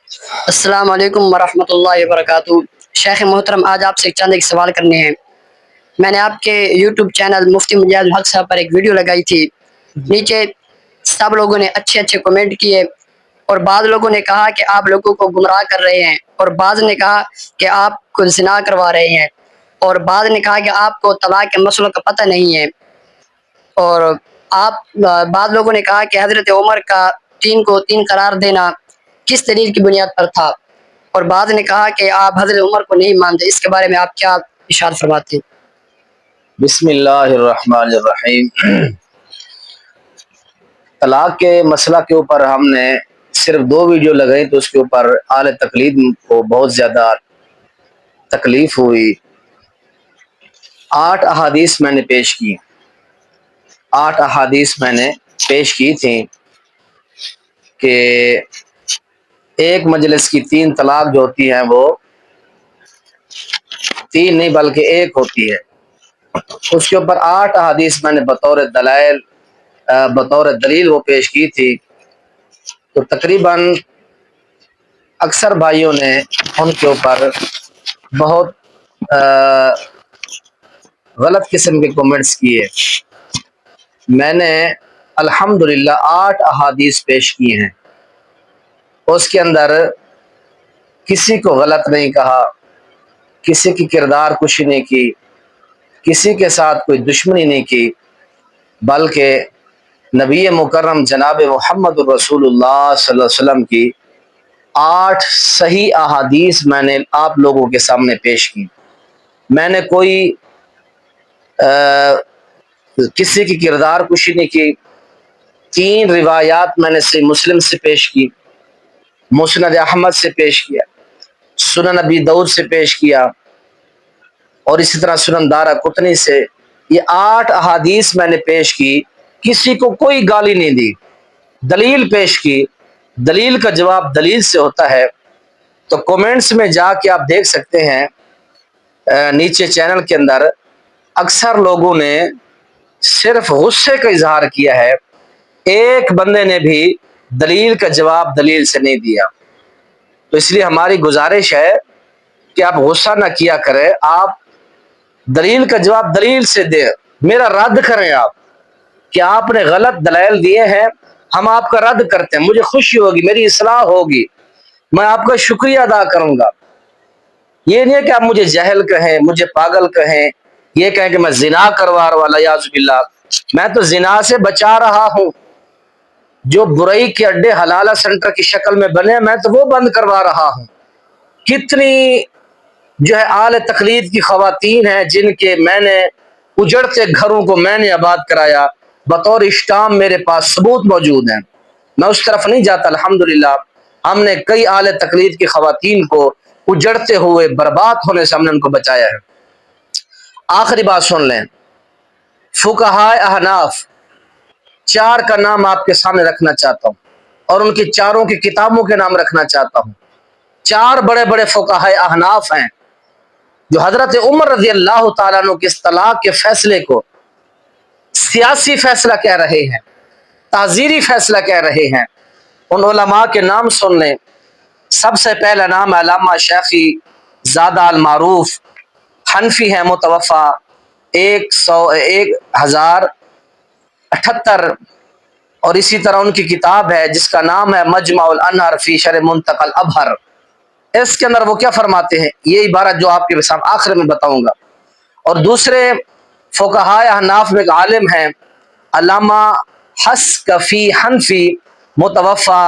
السلام علیکم ورحمۃ اللہ وبرکاتہ۔ شیخ محترم، آج آپ سے چند ایک سوال کرنے ہیں۔ میں نے آپ کے یوٹیوب چینل مفتی مجاز الحق صاحب پر ایک ویڈیو لگائی تھی۔ نیچے سب لوگوں نے اچھے اچھے کمنٹ کیے، اور بعض لوگوں نے کہا کہ آپ لوگوں کو گمراہ کر رہے ہیں، اور بعض نے کہا کہ آپ کو زنا کروا رہے ہیں، اور بعض نے کہا کہ آپ کو طلاق کے مسئلوں کا پتہ نہیں ہے، اور بعض لوگوں نے کہا کہ حضرت عمر کا تین کو تین قرار دینا کس دلیل کی بنیاد پر تھا، اور بعض نے کہا کہ آپ حضرت عمر کو نہیں مانتے۔ اس کے بارے میں آپ کیا ارشاد فرماتے ہیں؟ بسم اللہ الرحمن الرحیم۔ طلاق کے مسئلہ کے اوپر ہم نے صرف 2 ویڈیو لگائی، تو اس کے اوپر اہل تقلید کو بہت زیادہ تکلیف ہوئی۔ 8 احادیث میں نے پیش کی، 8 احادیث میں نے پیش کی تھیں کہ ایک مجلس کی 3 طلاق جو ہوتی ہیں وہ 3 نہیں بلکہ 1 ہوتی ہے۔ اس کے اوپر 8 احادیث میں نے بطور دلیل وہ پیش کی تھی، تو تقریباً اکثر بھائیوں نے ان کے اوپر بہت غلط قسم کے کمنٹس کیے۔ میں نے الحمدللہ 8 احادیث پیش کی ہیں، اس کے اندر کسی کو غلط نہیں کہا، کسی کی کردار کشی نہیں کی، کسی کے ساتھ کوئی دشمنی نہیں کی، بلکہ نبی مکرم جناب محمد الرسول اللہ صلی اللہ علیہ وسلم کی 8 صحیح احادیث میں نے آپ لوگوں کے سامنے پیش کی۔ میں نے کوئی کسی کی کردار کشی نہیں کی۔ 3 روایات میں نے صحیح مسلم سے پیش کی، مسند احمد سے پیش کیا، سنن نبی داؤد سے پیش کیا، اور اسی طرح سنن دارقطنی سے۔ یہ 8 احادیث میں نے پیش کی، کسی کو کوئی گالی نہیں دی، دلیل پیش کی۔ دلیل کا جواب دلیل سے ہوتا ہے۔ تو کومنٹس میں جا کے آپ دیکھ سکتے ہیں، نیچے چینل کے اندر اکثر لوگوں نے صرف غصے کا اظہار کیا ہے، ایک بندے نے بھی دلیل کا جواب دلیل سے نہیں دیا۔ تو اس لیے ہماری گزارش ہے کہ آپ غصہ نہ کیا کریں، آپ دلیل کا جواب دلیل سے دیں، میرا رد کریں آپ کہ آپ نے غلط دلائل دیے ہیں، ہم آپ کا رد کرتے ہیں، مجھے خوشی ہوگی، میری اصلاح ہوگی، میں آپ کا شکریہ ادا کروں گا۔ یہ نہیں ہے کہ آپ مجھے جہل کہیں، مجھے پاگل کہیں، یہ کہیں کہ میں زنا کروا رہا ہوں، الیاذ باللہ۔ میں تو زنا سے بچا رہا ہوں، جو برائی کے اڈے حلالہ سینٹر کی شکل میں بنے، میں تو وہ بند کروا رہا ہوں۔ کتنی جو ہے اہل تقلید کی خواتین ہیں جن کے میں نے اجڑتے گھروں کو میں نے آباد کرایا، بطور اسٹام میرے پاس ثبوت موجود ہیں۔ میں اس طرف نہیں جاتا، الحمدللہ ہم نے کئی اہل تقلید کی خواتین کو اجڑتے ہوئے برباد ہونے سے ہم نے ان کو بچایا ہے۔ آخری بات سن لیں، فقہائے احناف 4 کا نام آپ کے سامنے رکھنا چاہتا ہوں، اور ان کی چاروں کی کتابوں کے نام رکھنا چاہتا ہوں۔ 4 بڑے بڑے فقہائے احناف ہیں جو حضرت عمر رضی اللہ تعالیٰ عنہ کے اس طلاق کے فیصلے کو سیاسی فیصلہ کہہ رہے ہیں، تعزیری فیصلہ کہہ رہے ہیں۔ ان علماء کے نام سن لیں۔ سب سے پہلا نام علامہ شیخی زادہ المعروف، حنفی ہیں، متوفہ 1078، اور اسی طرح ان کی کتاب ہے جس کا نام ہے مجمع الانہر فی شرح منتقى الابہر۔ اس کے اندر وہ کیا فرماتے ہیں، یہ عبارت جو آپ کے سامنے آخر میں بتاؤں گا۔ اور دوسرے فقہائے احناف میں ایک عالم ہیں علامہ حسکفی حنفی، متوفہ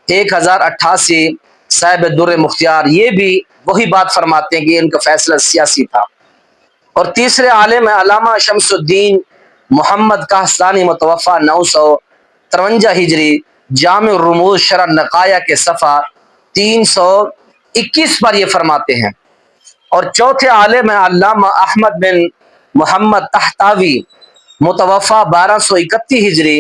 1088، صاحب در مختار، یہ بھی وہی بات فرماتے ہیں کہ ان کا فیصلہ سیاسی تھا۔ اور تیسرے عالم ہیں علامہ شمس الدین محمد کاہستانی، متوفہ 953 ہجری، جامع الرموز شرح نقایہ کے صفحہ 321 پر یہ فرماتے ہیں۔ اور چوتھے عالم ہیں علامہ احمد بن محمد تحتاوی، متوفہ 1231 ہجری،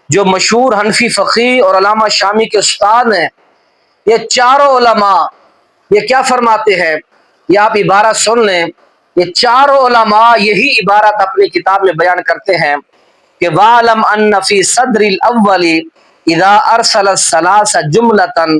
جو مشہور حنفی فقیہ اور علامہ شامی کے استاد ہیں۔ یہ چاروں علماء یہ کیا فرماتے ہیں، یہ آپ عبارت سن لیں، یہ چاروں علماء یہی عبارت اپنی کتاب میں بیان کرتے ہیں کہ وَعْلَمْ أَنَّ فِي صَدْرِ الْأَوَّلِ إِذَا أَرْسَلَ الثَّلَاثَ جُمْلَةً